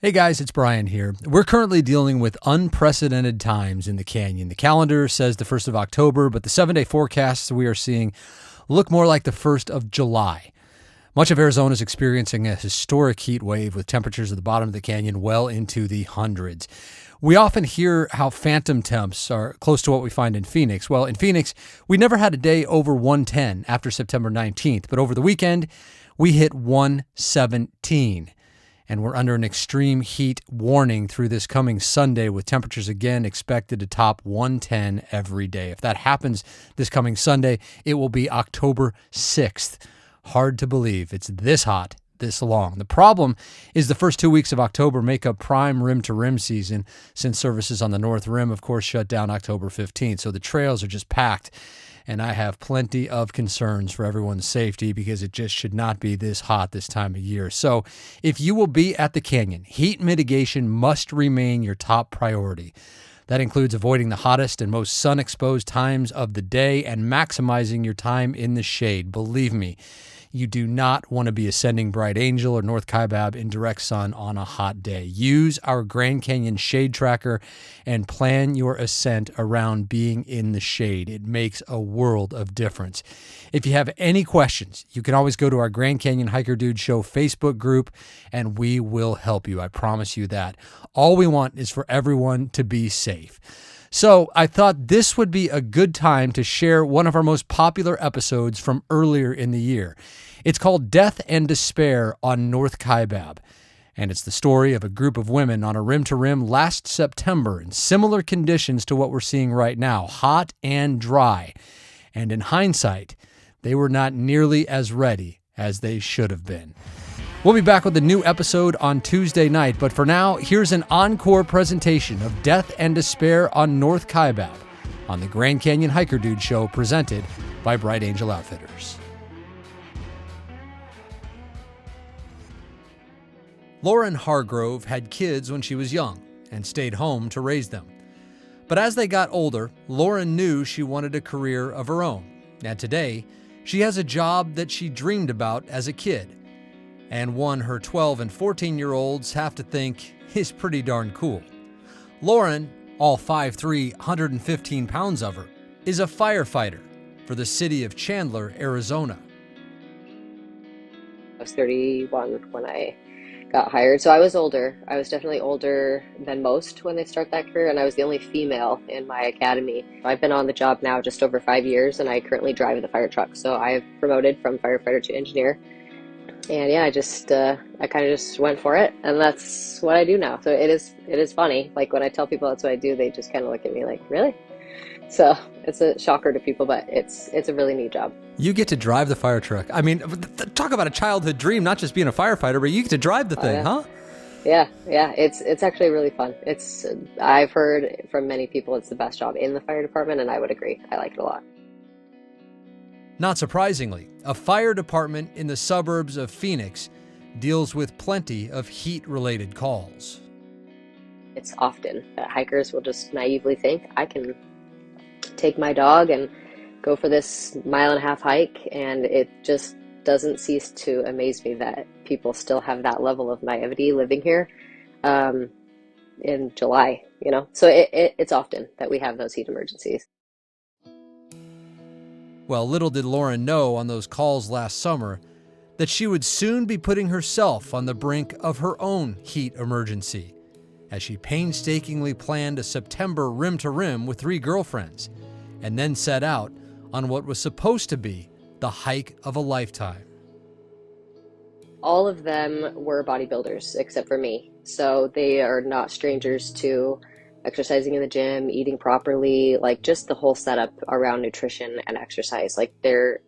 Hey guys, it's Brian here. We're currently dealing with unprecedented times in the canyon. The calendar says the 1st of October, but the 7-day forecasts we are seeing look more like the 1st of July. Much of Arizona is experiencing a historic heat wave with temperatures at the bottom of the canyon well into the hundreds. We often hear how phantom temps are close to what we find in Phoenix. Well, in Phoenix, we never had a day over 110 after September 19th, but over the weekend, we hit 117. And we're under an extreme heat warning through this coming Sunday with temperatures again expected to top 110 every day. If that happens this coming Sunday, it will be October 6th. Hard to believe it's this hot this long. The problem is the first 2 weeks of October make up prime rim-to-rim season since services on the North Rim, of course, shut down October 15th. So the trails are just packed. And I have plenty of concerns for everyone's safety because it just should not be this hot this time of year. So if you will be at the canyon, heat mitigation must remain your top priority. That includes avoiding the hottest and most sun-exposed times of the day and maximizing your time in the shade. Believe me, you do not want to be ascending Bright Angel or North Kaibab in direct sun on a hot day. Use our Grand Canyon shade tracker and plan your ascent around being in the shade. It makes a world of difference. If you have any questions, you can always go to our Grand Canyon Hiker Dude Show Facebook group and we will help you. I promise you that. All we want is for everyone to be safe. So I thought this would be a good time to share one of our most popular episodes from earlier in the year. It's called Death and Despair on North Kaibab. And it's the story of a group of women on a rim-to-rim last September in similar conditions to what we're seeing right now, hot and dry. And in hindsight, they were not nearly as ready as they should have been. We'll be back with a new episode on Tuesday night, but for now, here's an encore presentation of Death and Despair on North Kaibab on the Grand Canyon Hiker Dude Show presented by Bright Angel Outfitters. Lauren Hargrove had kids when she was young and stayed home to raise them. But as they got older, Lauren knew she wanted a career of her own. And today, she has a job that she dreamed about as a kid, and one her 12 and 14-year-olds have to think is pretty darn cool. Lauren, all 5'3", 115 pounds of her, is a firefighter for the city of Chandler, Arizona. I was 31 when I got hired, so I was older. I was definitely older than most when they start that career, and I was the only female in my academy. I've been on the job now just over 5 years, and I currently drive the fire truck. So I've promoted from firefighter to engineer. And yeah, I kind of just went for it, and that's what I do now. So it is funny. Like when I tell people that's what I do, they just kind of look at me like, really? So it's a shocker to people, but it's a really neat job. You get to drive the fire truck. I mean, talk about a childhood dream, not just being a firefighter, but you get to drive the thing, Yeah. huh? Yeah, it's actually really fun. I've heard from many people it's the best job in the fire department, and I would agree. I like it a lot. Not surprisingly, a fire department in the suburbs of Phoenix deals with plenty of heat-related calls. It's often that hikers will just naively think, I can take my dog and go for this 1.5-mile hike, and it just doesn't cease to amaze me that people still have that level of naivety living here in July, So it's often that we have those heat emergencies. Well, little did Lauren know on those calls last summer that she would soon be putting herself on the brink of her own heat emergency as she painstakingly planned a September rim-to-rim with 3 girlfriends and then set out on what was supposed to be the hike of a lifetime. All of them were bodybuilders except for me. So they are not strangers to exercising in the gym, eating properly, like just the whole setup around nutrition and exercise. Like they're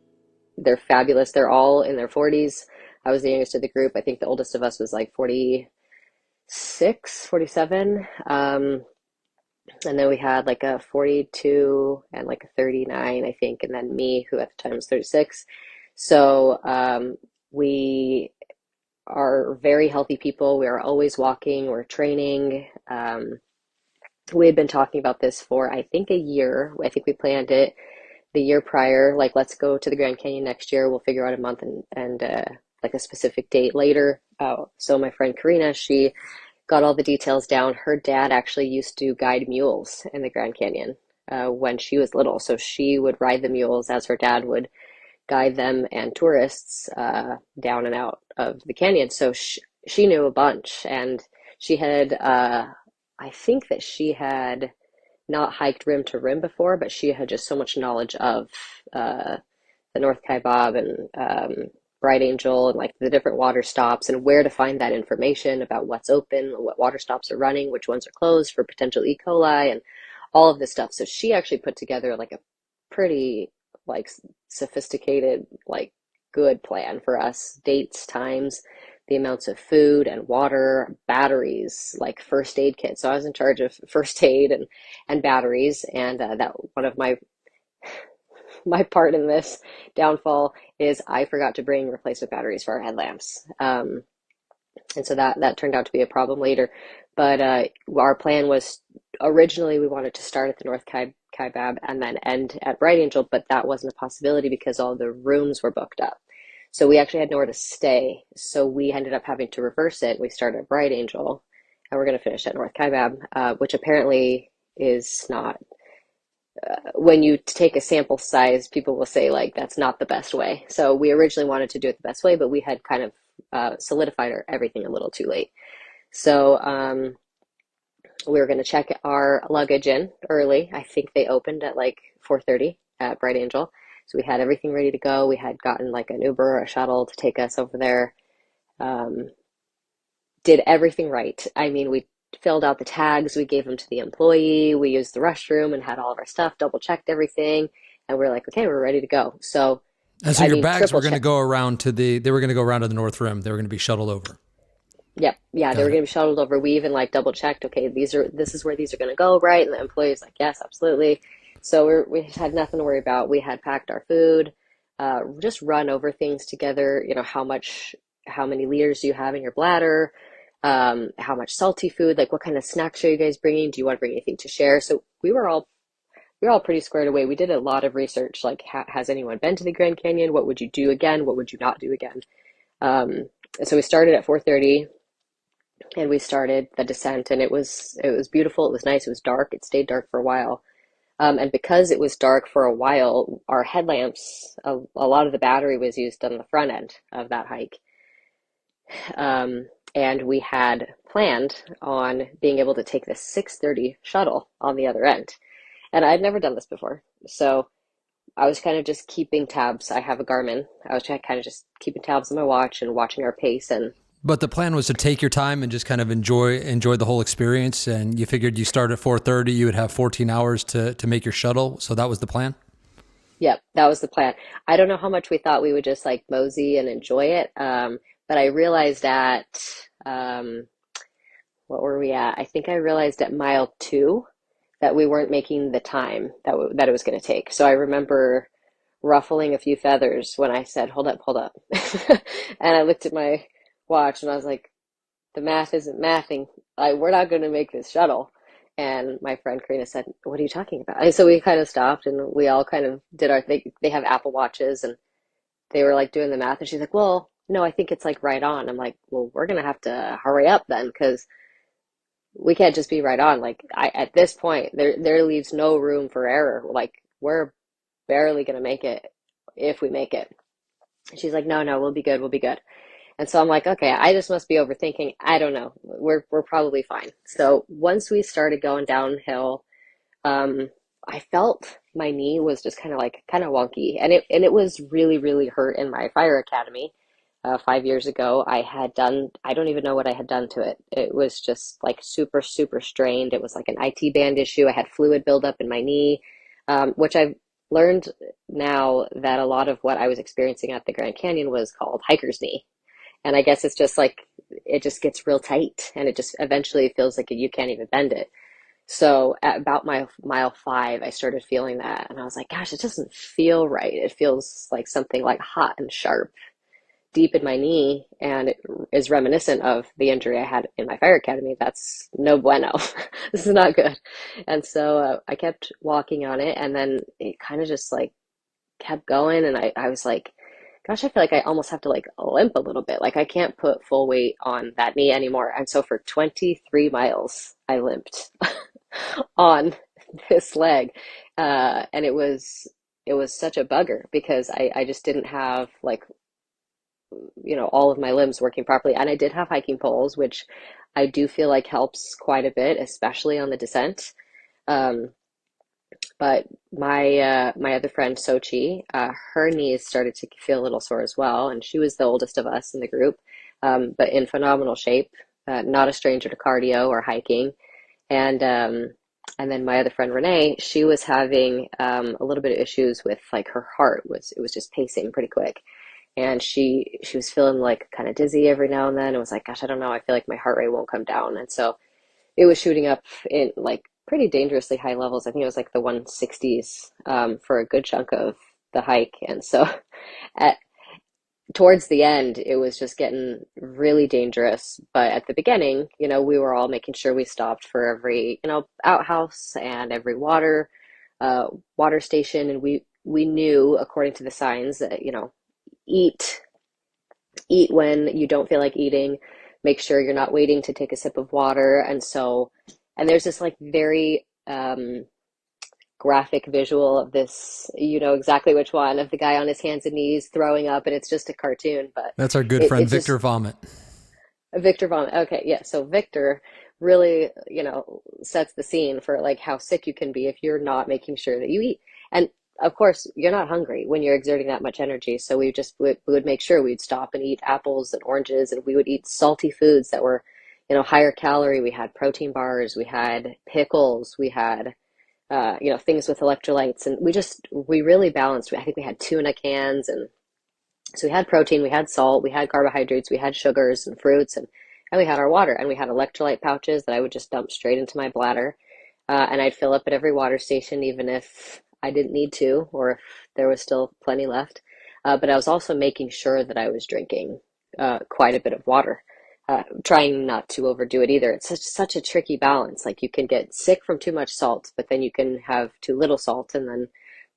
fabulous. They're all in their 40s. I was the youngest of the group. I think the oldest of us was like 46, 47. And then we had like a 42 and like a 39, I think. And then me, who at the time was 36. So we are very healthy people. We are always walking. We're training. We had been talking about this for, I think, a year. I think we planned it the year prior, like, let's go to the Grand Canyon next year. We'll figure out a month and like a specific date later. So my friend Karina, she got all the details down. Her dad actually used to guide mules in the Grand Canyon when she was little. So she would ride the mules as her dad would guide them and tourists down and out of the canyon. So she knew a bunch, and she had, I think that she had not hiked rim to rim before, but she had just so much knowledge of the North Kaibab and Bright Angel and like the different water stops and where to find that information about what's open, what water stops are running, which ones are closed for potential E. coli, and all of this stuff. So she actually put together like a pretty like sophisticated, like good plan for us, dates, times, the amounts of food and water, batteries, like first aid kits. So I was in charge of first aid and batteries, and that one of my part in this downfall is I forgot to bring replacement batteries for our headlamps. And so that turned out to be a problem later. But our plan was originally we wanted to start at the North Kaibab and then end at Bright Angel, but that wasn't a possibility because all the rooms were booked up. So we actually had nowhere to stay. So we ended up having to reverse it. We started at Bright Angel and we're going to finish at North Kaibab, which apparently is not. When you take a sample size, people will say like that's not the best way. So we originally wanted to do it the best way, but we had kind of solidified everything a little too late. So we were going to check our luggage in early. I think they opened at like 4:30 at Bright Angel. So we had everything ready to go. We had gotten like an Uber or a shuttle to take us over there. Did everything right. I mean, we filled out the tags, we gave them to the employee, we used the restroom and had all of our stuff, double checked everything, and we're like, okay, we're ready to go. So, And so I your mean, bags were triple going to check. go around they were going to go around to the North Rim. They were going to be shuttled over. Yep, yeah, they were Got it. going to be shuttled over. We even like double checked, okay, this is where these are going to go, right? And the employee's like, yes, absolutely. So we had nothing to worry about. We had packed our food, just run over things together. You know, how many liters do you have in your bladder? How much salty food, like what kind of snacks are you guys bringing? Do you want to bring anything to share? So we were all pretty squared away. We did a lot of research, like has anyone been to the Grand Canyon? What would you do again? What would you not do again? Um, so we started at 4:30 and we started the descent, and it was beautiful. It was nice. It was dark. It stayed dark for a while. And because it was dark for a while, our headlamps, a lot of the battery was used on the front end of that hike. And we had planned on being able to take the 6:30 shuttle on the other end. And I'd never done this before. So I was kind of just keeping tabs. I have a Garmin. I was kind of just keeping tabs on my watch and watching our pace. And But the plan was to take your time and just kind of enjoy the whole experience. And you figured you start at 4:30, you would have 14 hours to make your shuttle. So that was the plan. yep, that was the plan. I don't know how much we thought we would just like mosey and enjoy it. But I realized at, um, what were we at? I think I realized at mile 2 that we weren't making the time that it was going to take. So I remember ruffling a few feathers when I said, hold up." And I looked at my watch and I was like, the math isn't mathing. We're not going to make this shuttle. And my friend Karina said, what are you talking about? And so we kind of stopped and we all kind of did our thing. They have Apple Watches and they were like doing the math. And she's like, well, no, I think it's like right on. I'm like, well, we're going to have to hurry up then because we can't just be right on. Like at this point, there leaves no room for error. Like we're barely gonna make it if we make it. She's like, no, we'll be good, we'll be good. And so I'm like, okay, I just must be overthinking. I don't know. We're probably fine. So once we started going downhill, um, I felt my knee was just kind of wonky, and it was really really hurt in my fire academy. 5 years ago, I don't even know what I had done to it. It was just like super, super strained. It was like an IT band issue. I had fluid buildup in my knee, which I've learned now that a lot of what I was experiencing at the Grand Canyon was called hiker's knee. And I guess it's just like, it just gets real tight and it just eventually feels like you can't even bend it. So at about my mile 5, I started feeling that. And I was like, gosh, it doesn't feel right. It feels like something like hot and sharp deep in my knee, and it is reminiscent of the injury I had in my fire academy. That's no bueno. This is not good. And so I kept walking on it, and then it kind of just like kept going. And I was like, gosh, I feel like I almost have to like limp a little bit. Like I can't put full weight on that knee anymore. And so for 23 miles, I limped on this leg. And it was such a bugger because I just didn't have like, all of my limbs working properly. And I did have hiking poles, which I do feel like helps quite a bit, especially on the descent. Um, but my other friend Sochi, her knees started to feel a little sore as well, and she was the oldest of us in the group, but in phenomenal shape, not a stranger to cardio or hiking. And then my other friend Renee, she was having a little bit of issues with like her heart was it was just pacing pretty quick, and she was feeling like kind of dizzy every now and then. It was like, gosh, I don't know, I feel like my heart rate won't come down, and so it was shooting up in like pretty dangerously high levels. I think it was like the 160s for a good chunk of the hike. And so at towards the end, it was just getting really dangerous. But at the beginning, we were all making sure we stopped for every, outhouse and every uh, water station. And we knew according to the signs that, eat eat when you don't feel like eating, make sure you're not waiting to take a sip of water. And there's this like very graphic visual of this, exactly which one, of the guy on his hands and knees throwing up, and it's just a cartoon, but That's our good it friend just Victor Vomit. Victor Von. Okay, yeah. So Victor really, sets the scene for like how sick you can be if you're not making sure that you eat. And of course, you're not hungry when you're exerting that much energy. So we would make sure we'd stop and eat apples and oranges, and we would eat salty foods that were, higher calorie. We had protein bars, we had pickles, we had things with electrolytes, and we really balanced. I think we had tuna cans, and so we had protein, we had salt, we had carbohydrates, we had sugars and fruits, and we had our water, and we had electrolyte pouches that I would just dump straight into my bladder. And I'd fill up at every water station, even if I didn't need to, or if there was still plenty left. But I was also making sure that I was drinking quite a bit of water, trying not to overdo it either. It's such a tricky balance. Like you can get sick from too much salt, but then you can have too little salt and then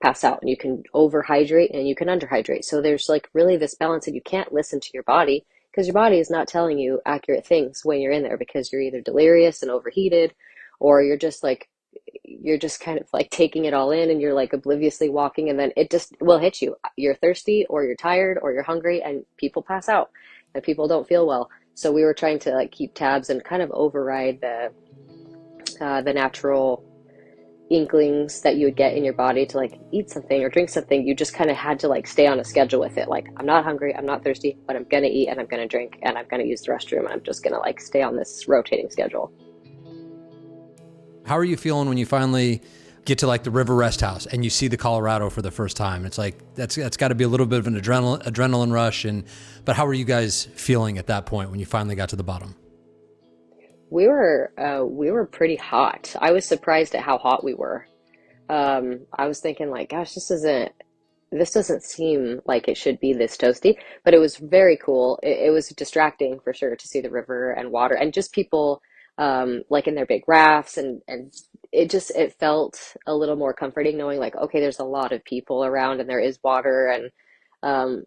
pass out, and you can overhydrate and you can underhydrate. So there's like really this balance, and you can't listen to your body because your body is not telling you accurate things when you're in there, because you're either delirious and overheated, or you're just kind of like taking it all in, and you're like obliviously walking, and then it just will hit you. You're thirsty, or you're tired, or you're hungry, and people pass out and people don't feel well. So we were trying to like keep tabs and kind of override the natural inklings that you would get in your body to like eat something or drink something. You just kind of had to like stay on a schedule with it. Like, I'm not hungry, I'm not thirsty, but I'm gonna eat and I'm gonna drink and I'm gonna use the restroom. I'm just gonna like stay on this rotating schedule. How are you feeling when you finally get to like the River Rest House and you see the Colorado for the first time? It's like that's got to be a little bit of an adrenaline rush. But how were you guys feeling at that point when you finally got to the bottom? We were pretty hot. I was surprised at how hot we were. I was thinking like, gosh, this doesn't seem like it should be this toasty, but it was very cool. It was distracting for sure to see the river and water and just people like in their big rafts, and it felt a little more comforting knowing like, okay, there's a lot of people around and there is water, and um,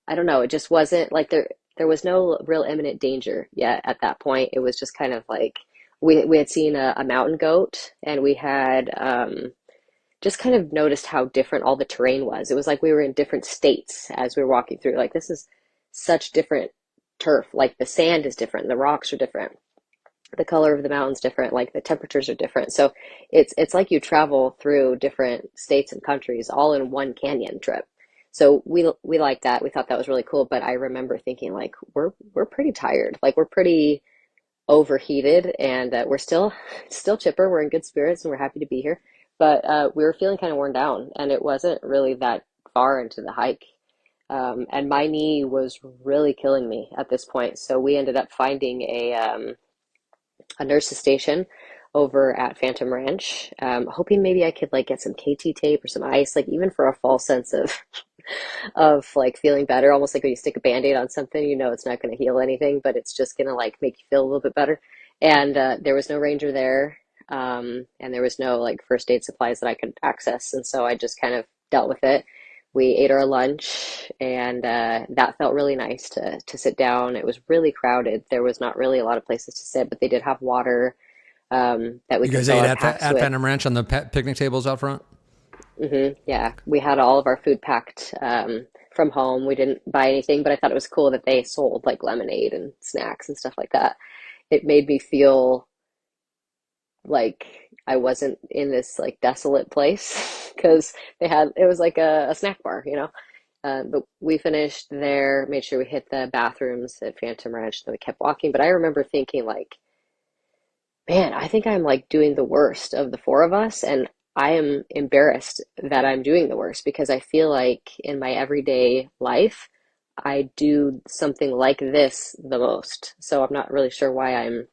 I don't know, it just wasn't like there was no real imminent danger yet at that point. It was just kind of like we had seen a mountain goat, and we had just kind of noticed how different all the terrain was. It was like we were in different states as we were walking through. Like, this is such different turf. Like the sand is different, the rocks are different, the color of the mountain's different, like the temperatures are different. So it's like you travel through different states and countries all in one canyon trip. So we liked that. We thought that was really cool. But I remember thinking like we're pretty tired. Like we're pretty overheated, and we're still chipper. We're in good spirits and we're happy to be here. But we were feeling kind of worn down, and it wasn't really that far into the hike. And my knee was really killing me at this point. So we ended up finding a nurse's station over at Phantom Ranch, hoping maybe I could like get some KT tape or some ice, like even for a false sense of of like feeling better, almost like when you stick a band-aid on something, it's not going to heal anything, but it's just going to like make you feel a little bit better. And there was no ranger there, and there was no like first aid supplies that I could access, and so I just kind of dealt with it. We ate our lunch, and that felt really nice to sit down. It was really crowded. There was not really a lot of places to sit, but they did have water that we You could guys fill ate our packs at with. Phantom Ranch on the picnic tables out front? Yeah, we had all of our food packed from home. We didn't buy anything, but I thought it was cool that they sold like lemonade and snacks and stuff like that. It made me feel like I wasn't in this like desolate place because it was like a snack bar, you know. But we finished there, made sure we hit the bathrooms at Phantom Ranch, then we kept walking. But I remember thinking like, man, I think I'm like doing the worst of the four of us, and I am embarrassed that I'm doing the worst because I feel like in my everyday life, I do something like this the most. So I'm not really sure why I'm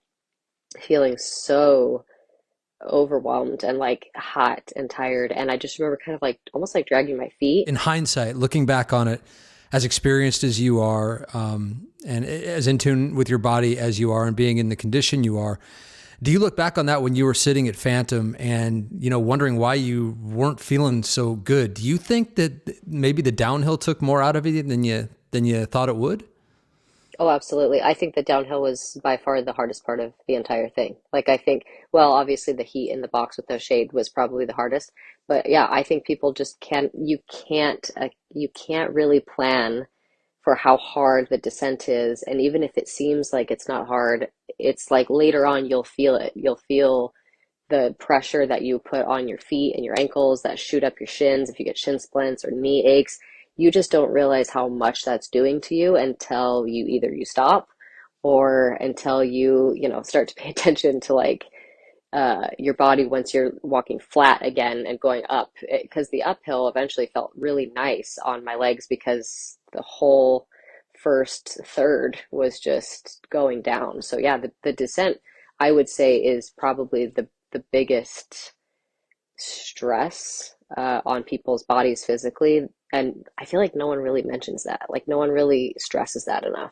feeling so overwhelmed and like hot and tired. And I just remember kind of like almost like dragging my feet. In hindsight, looking back on it, as experienced as you are, and as in tune with your body as you are, and being in the condition you are, do you look back on that when you were sitting at Phantom and, you know, wondering why you weren't feeling so good? Do you think that maybe the downhill took more out of you than you thought it would? Oh, absolutely. I think the downhill was by far the hardest part of the entire thing. Like, I think, well, obviously the heat in the box with no shade was probably the hardest. But yeah, I think people just you can't really plan for how hard the descent is. And even if it seems like it's not hard, it's like later on you'll feel it. You'll feel the pressure that you put on your feet and your ankles that shoot up your shins if you get shin splints or knee aches. You just don't realize how much that's doing to you until you stop or until you start to pay attention to like your body once you're walking flat again and going up. Because the uphill eventually felt really nice on my legs because the whole first third was just going down. So yeah, the descent I would say is probably the biggest stress on people's bodies physically. And I feel like no one really mentions that. Like no one really stresses that enough.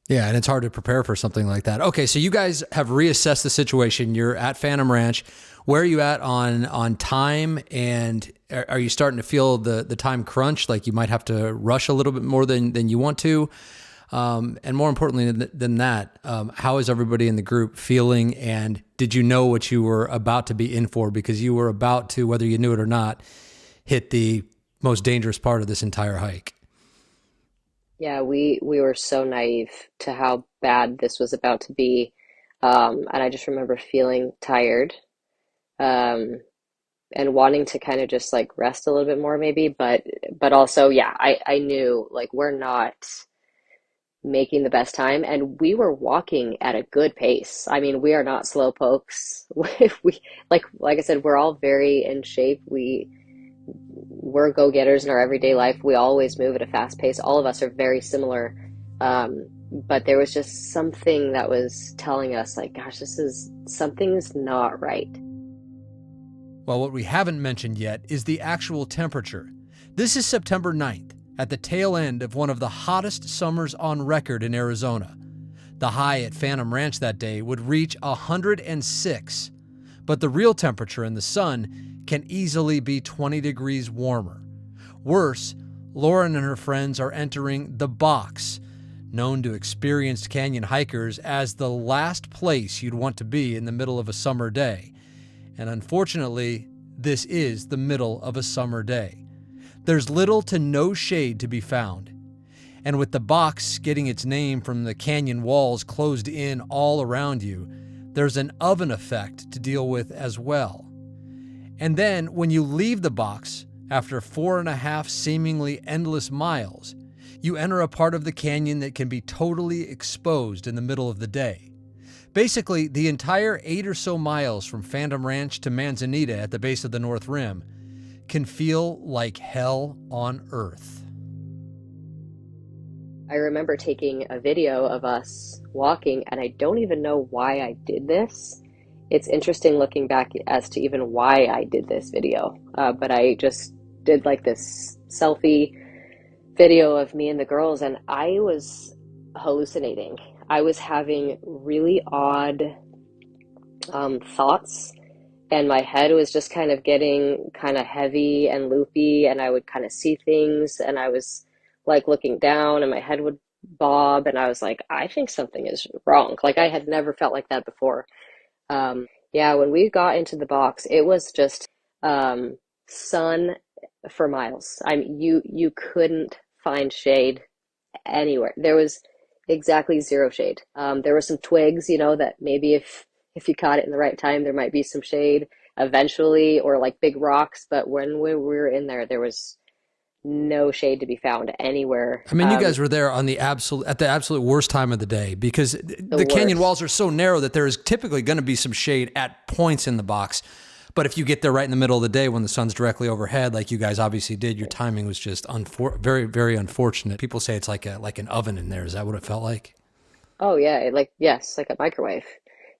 Yeah, and it's hard to prepare for something like that. Okay, so you guys have reassessed the situation. You're at Phantom Ranch. Where are you at on time? And are you starting to feel the time crunch? Like you might have to rush a little bit more than you want to? And more importantly than that, how is everybody in the group feeling? And did you know what you were about to be in for? Because you were about to, whether you knew it or not, hit the most dangerous part of this entire hike. Yeah, we were so naive to how bad this was about to be. And I just remember feeling tired, um, and wanting to kind of just like rest a little bit more maybe, but also, yeah, I knew like we're not making the best time and we were walking at a good pace. I mean, we are not slow pokes. We like I said, we're all very in shape. We're go-getters in our everyday life. We always move at a fast pace. All of us are very similar. But there was just something that was telling us like, gosh, something's not right. Well, what we haven't mentioned yet is the actual temperature. This is September 9th, at the tail end of one of the hottest summers on record in Arizona. The high at Phantom Ranch that day would reach 106, but the real temperature in the sun can easily be 20 degrees warmer. Worse, Lauren and her friends are entering the box, known to experienced canyon hikers as the last place you'd want to be in the middle of a summer day. And unfortunately, this is the middle of a summer day. There's little to no shade to be found. And with the box getting its name from the canyon walls closed in all around you, there's an oven effect to deal with as well. And then when you leave the box, after 4.5 seemingly endless miles, you enter a part of the canyon that can be totally exposed in the middle of the day. Basically, the entire 8 or so miles from Phantom Ranch to Manzanita at the base of the North Rim can feel like hell on earth. I remember taking a video of us walking, and I don't even know why I did this. It's interesting looking back as to even why I did this video. But I just did like this selfie video of me and the girls, and I was hallucinating. I was having really odd thoughts and my head was just kind of getting kind of heavy and loopy, and I would kind of see things, and I was like looking down and my head would bob, and I was like, I think something is wrong. Like I had never felt like that before. Yeah, when we got into the box, it was just um, sun for miles. I mean, you couldn't find shade anywhere. There was exactly zero shade. There were some twigs, that maybe if you caught it in the right time, there might be some shade eventually, or like big rocks. But when we were in there, there was no shade to be found anywhere. I mean, you guys were there on at the absolute worst time of the day, because The the canyon worst. walls are so narrow that there is typically going to be some shade at points in the box. But if you get there right in the middle of the day when the sun's directly overhead, like you guys obviously did, your timing was just very, very unfortunate. People say it's like an oven in there. Is that what it felt like? Oh yeah, yes, like a microwave.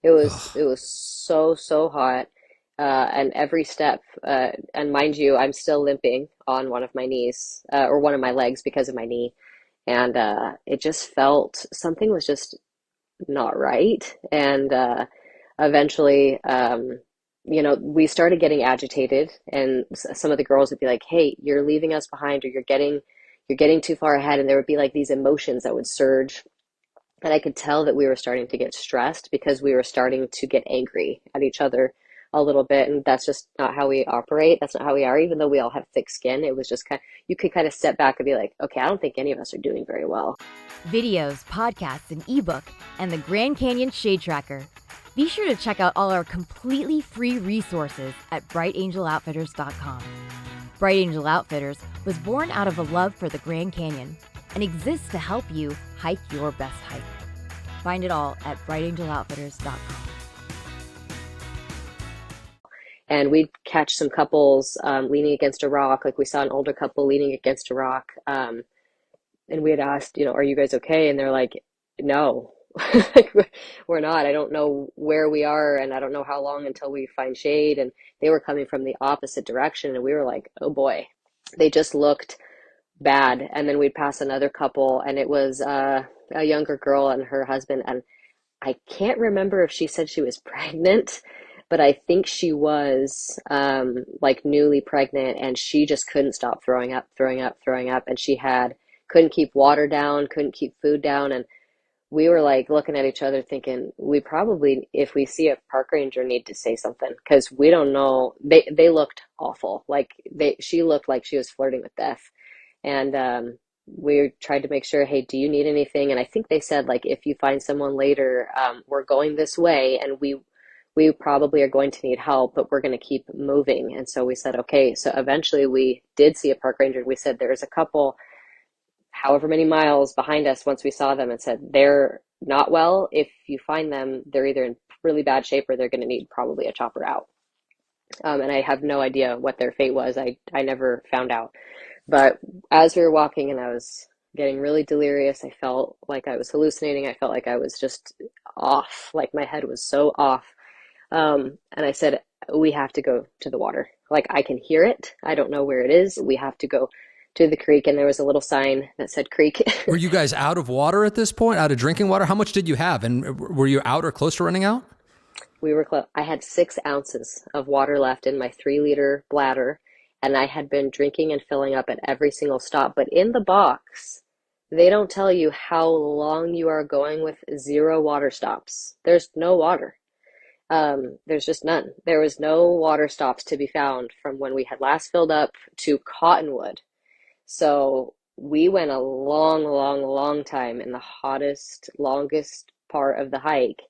It was so hot, and every step. And mind you, I'm still limping on one of my knees, or one of my legs because of my knee, and it just felt something was just not right. And eventually, we started getting agitated, and some of the girls would be like, "Hey, you're leaving us behind, or you're getting too far ahead," and there would be like these emotions that would surge, and I could tell that we were starting to get stressed because we were starting to get angry at each other a little bit. And that's just not how we operate. That's not how we are, even though we all have thick skin. It was just you could kind of step back and be like, okay, I don't think any of us are doing very well. Videos, podcasts, an ebook, and the Grand Canyon Shade Tracker. Be sure to check out all our completely free resources at brightangeloutfitters.com. Bright Angel Outfitters was born out of a love for the Grand Canyon and exists to help you hike your best hike. Find it all at brightangeloutfitters.com. And we'd catch some couples leaning against a rock. Like we saw an older couple leaning against a rock. And we had asked, are you guys okay? And they're like, no, like, we're not. I don't know where we are, and I don't know how long until we find shade. And they were coming from the opposite direction, and we were like, oh boy, they just looked bad. And then we'd pass another couple, and it was a younger girl and her husband. And I can't remember if she said she was pregnant, but I think she was like newly pregnant, and she just couldn't stop throwing up, throwing up, throwing up. And couldn't keep water down, couldn't keep food down. And we were like looking at each other thinking, we probably, if we see a park ranger, need to say something, because we don't know. They looked awful. Like she looked like she was flirting with death. And we tried to make sure, hey, do you need anything? And I think they said, like, if you find someone later, we're going this way, and we probably are going to need help, but we're going to keep moving. And so we said, okay. So eventually we did see a park ranger. We said, there's a couple however many miles behind us, once we saw them, and said, they're not well. If you find them, they're either in really bad shape or they're going to need probably a chopper out. And I have no idea what their fate was. I never found out. But as we were walking and I was getting really delirious, I felt like I was hallucinating. I felt like I was just off, like my head was so off. And I said, we have to go to the water. Like, I can hear it. I don't know where it is. We have to go to the creek. And there was a little sign that said creek. Were you guys out of water at this point, out of drinking water? How much did you have? And were you out or close to running out? We were close. I had 6 ounces of water left in my 3-liter bladder, and I had been drinking and filling up at every single stop. But in the box, they don't tell you how long you are going with 0 water stops. There's no water. There's just none. There was no water stops to be found from when we had last filled up to Cottonwood. So we went a long, long, long time in the hottest, longest part of the hike,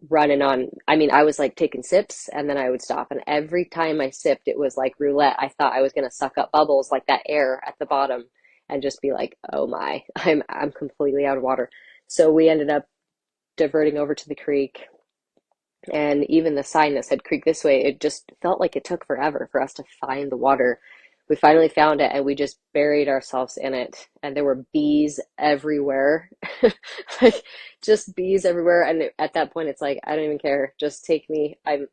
running on. I mean, I was like taking sips, and then I would stop. And every time I sipped, it was like roulette. I thought I was going to suck up bubbles, like that air at the bottom, and just be like, oh my, I'm completely out of water. So we ended up diverting over to the creek. And even the sign that said creek this way, it just felt like it took forever for us to find the water. We finally found it, and we just buried ourselves in it. And there were bees everywhere, like just bees everywhere. And at that point, it's like, I don't even care. Just take me. I'm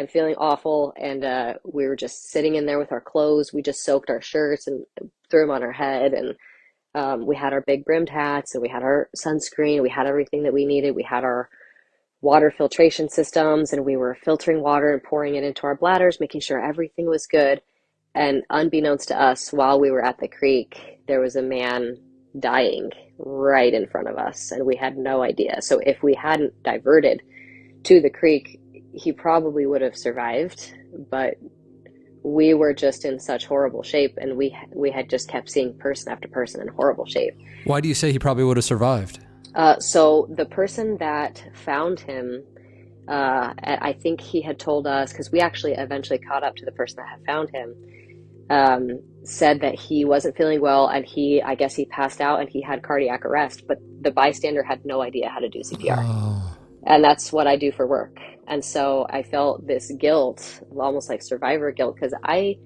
feeling awful. And we were just sitting in there with our clothes. We just soaked our shirts and threw them on our head. And we had our big brimmed hats, and we had our sunscreen. We had everything that we needed. We had our water filtration systems, and we were filtering water and pouring it into our bladders, making sure everything was good. And unbeknownst to us, while we were at the creek, there was a man dying right in front of us, and we had no idea. So if we hadn't diverted to the creek, he probably would have survived, but we were just in such horrible shape, and we had just kept seeing person after person in horrible shape. Why do you say he probably would have survived? So the person that found him, I think he had told us, because we actually eventually caught up to the person that had found him, said that he wasn't feeling well, and I guess he passed out and he had cardiac arrest, but the bystander had no idea how to do CPR. Oh. And that's what I do for work. And so I felt this guilt, almost like survivor guilt, because I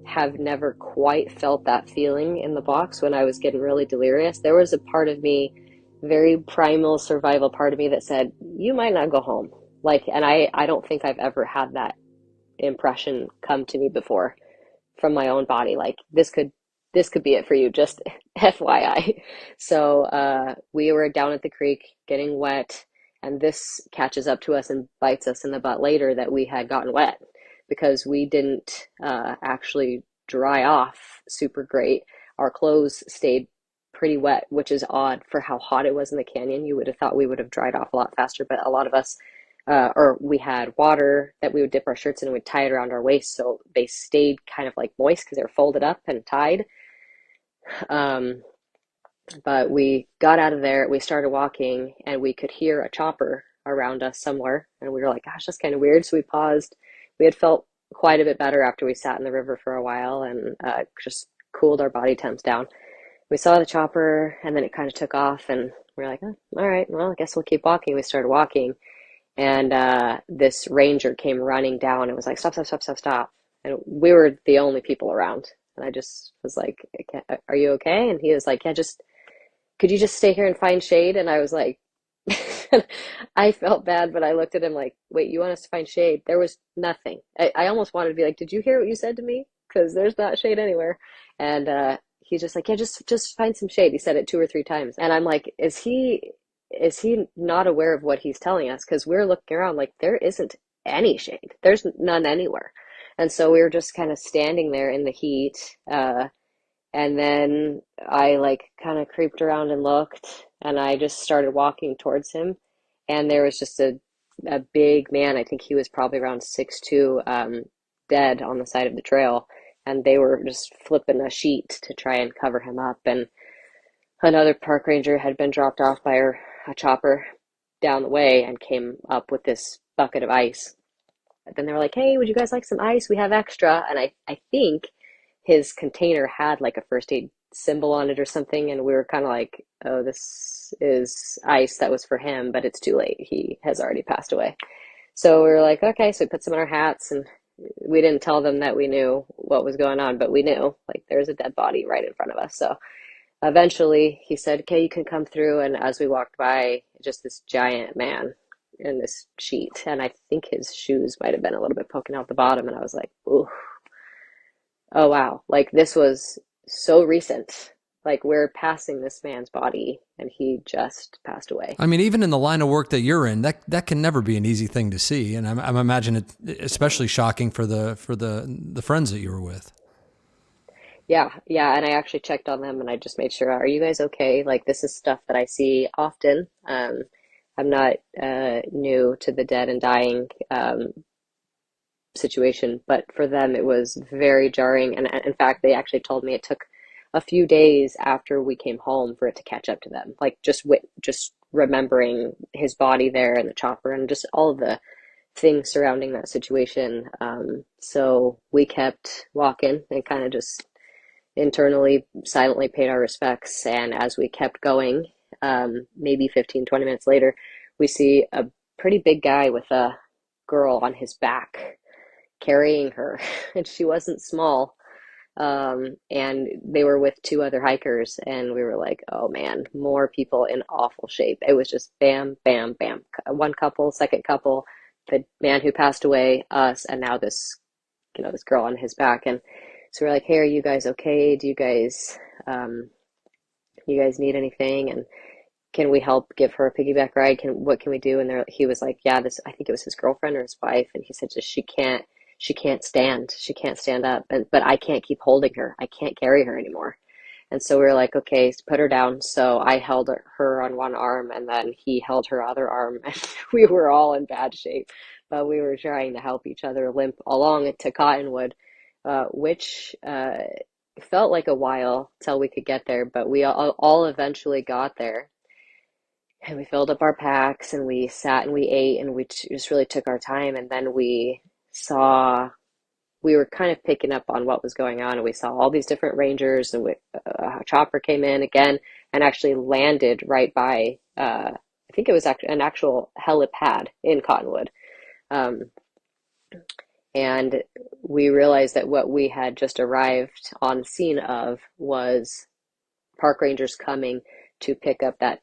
have never quite felt that feeling in the box when I was getting really delirious. There was a part of me, very primal survival part of me, that said, you might not go home. And I don't think I've ever had that impression come to me before from my own body. Like, this could be it for you, just FYI. So we were down at the creek getting wet, and this catches up to us and bites us in the butt later, that we had gotten wet because we didn't actually dry off super great. Our clothes stayed pretty wet, which is odd for how hot it was in the canyon. You would have thought we would have dried off a lot faster, but a lot of us, or we had water that we would dip our shirts in and we'd tie it around our waist, so they stayed kind of like moist because they were folded up and tied. But we got out of there, we started walking, and we could hear a chopper around us somewhere, and we were like, gosh, that's kind of weird. So we paused. We had felt quite a bit better after we sat in the river for a while and just cooled our body temps down. We saw the chopper, and then it kind of took off, and we were like, oh, all right, well, I guess we'll keep walking. We started walking, and this ranger came running down and was like, stop, stop, stop, stop, stop. And we were the only people around. And I just was like, are you okay? And he was like, yeah, could you just stay here and find shade? And I was like, I felt bad, but I looked at him like, wait, you want us to find shade? There was nothing. I almost wanted to be like, did you hear what you said to me? Because there's not shade anywhere. And he's just like, yeah, just find some shade. He said it 2 or 3 times. And I'm like, is he not aware of what he's telling us? Because we're looking around like, there isn't any shade. There's none anywhere. And so we were just kind of standing there in the heat. And then I kind of creeped around and looked, and I just started walking towards him. And there was just a big man. I think he was probably around 6'2", dead on the side of the trail. And they were just flipping a sheet to try and cover him up. And another park ranger had been dropped off by a chopper down the way and came up with this bucket of ice. And then they were like, hey, would you guys like some ice? We have extra. And I think his container had like a first aid symbol on it or something. And we were kind of like, oh, this is ice that was for him, but it's too late. He has already passed away. So we were like, okay. So we put some in our hats, and we didn't tell them that we knew what was going on, but we knew, like, there's a dead body right in front of us. So eventually he said, okay, you can come through. And as we walked by, just this giant man in this sheet, and I think his shoes might have been a little bit poking out the bottom, and I was like, ooh, oh wow, like this was so recent. Like, we're passing this man's body and he just passed away. I mean, even in the line of work that you're in, that can never be an easy thing to see, and I'm imagining it especially shocking for the friends that you were with. Yeah, and I actually checked on them, and I just made sure, are you guys okay? Like, this is stuff that I see often. I'm not new to the dead and dying situation, but for them it was very jarring. And in fact, they actually told me it took a few days after we came home for it to catch up to them. Like, just remembering his body there and the chopper and just all of the things surrounding that situation. So we kept walking and kind of just internally silently paid our respects. And as we kept going, maybe 15-20 minutes later, we see a pretty big guy with a girl on his back carrying her, and she wasn't small. And they were with 2 other hikers, and we were like, oh man, more people in awful shape. It was just bam, bam, bam. One couple, second couple, the man who passed away, us, and now this girl on his back. And so we're like, hey, are you guys okay? Do you guys need anything? And can we help give her a piggyback ride? What can we do? And he was like, yeah, I think it was his girlfriend or his wife. And he said, just, she can't stand. She can't stand up. But I can't keep holding her. I can't carry her anymore. And so we were like, okay, so put her down. So I held her on one arm and then he held her other arm. And we were all in bad shape, but we were trying to help each other limp along to Cottonwood, which felt like a while till we could get there, but we all eventually got there. And we filled up our packs and we sat and we ate and we just really took our time. And then we were kind of picking up on what was going on, and we saw all these different rangers, and a chopper came in again and actually landed right by, I think it was an actual helipad in Cottonwood. And we realized that what we had just arrived on the scene of was park rangers coming to pick up that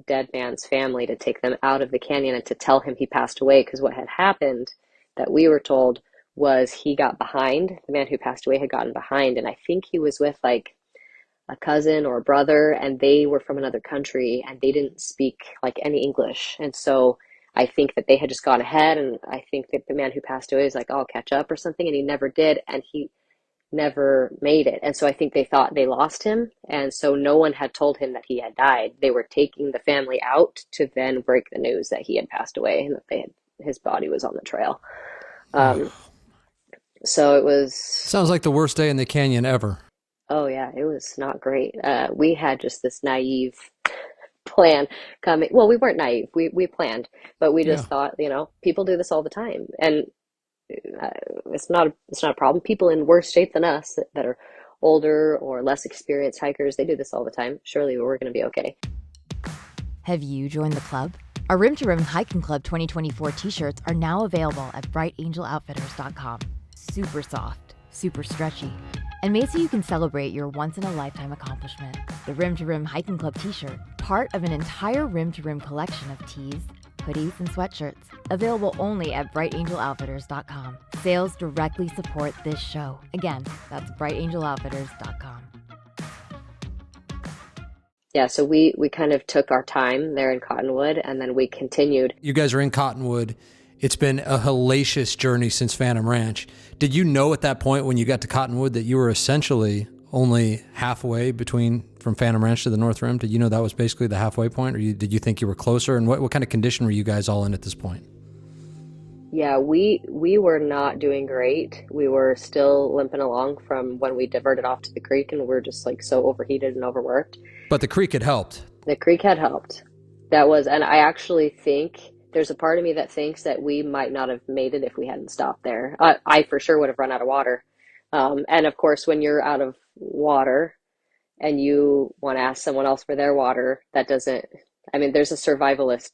dead man's family, to take them out of the canyon and to tell him he passed away. Because what had happened, that we were told, was he got behind. The man who passed away had gotten behind, and I think he was with like a cousin or a brother, and they were from another country and they didn't speak like any English. And so I think that they had just gone ahead, and I think that the man who passed away was like, oh, I'll catch up or something, and he never did, and he never made it. And so I think they thought they lost him, and so no one had told him that he had died. They were taking the family out to then break the news that he had passed away and that his body was on the trail. So it was... Sounds like the worst day in the canyon ever. Oh yeah, it was not great. We had just this naive plan coming. Well, we weren't naive. We planned, but we just thought, people do this all the time, and it's not a problem. People in worse shape than us that are older or less experienced hikers, they do this all the time. Surely we're going to be okay. Have you joined the club? Our Rim to Rim Hiking Club 2024 t-shirts are now available at brightangeloutfitters.com. Super soft, super stretchy, and made so you can celebrate your once-in-a-lifetime accomplishment. The Rim to Rim Hiking Club t-shirt, part of an entire Rim to Rim collection of tees, hoodies, and sweatshirts, available only at brightangeloutfitters.com. Sales directly support this show. Again, that's brightangeloutfitters.com. Yeah, so we kind of took our time there in Cottonwood, and then we continued. You guys are in Cottonwood. It's been a hellacious journey since Phantom Ranch. Did you know at that point when you got to Cottonwood that you were essentially only halfway from Phantom Ranch to the North Rim? Did you know that was basically the halfway point, or did you think you were closer? And what kind of condition were you guys all in at this point? Yeah, we were not doing great. We were still limping along from when we diverted off to the creek, and we were just like so overheated and overworked. But the creek had helped. The creek had helped. And I actually think there's a part of me that thinks that we might not have made it if we hadn't stopped there. I for sure would have run out of water. And of course, when you're out of water and you want to ask someone else for their water, there's a survivalist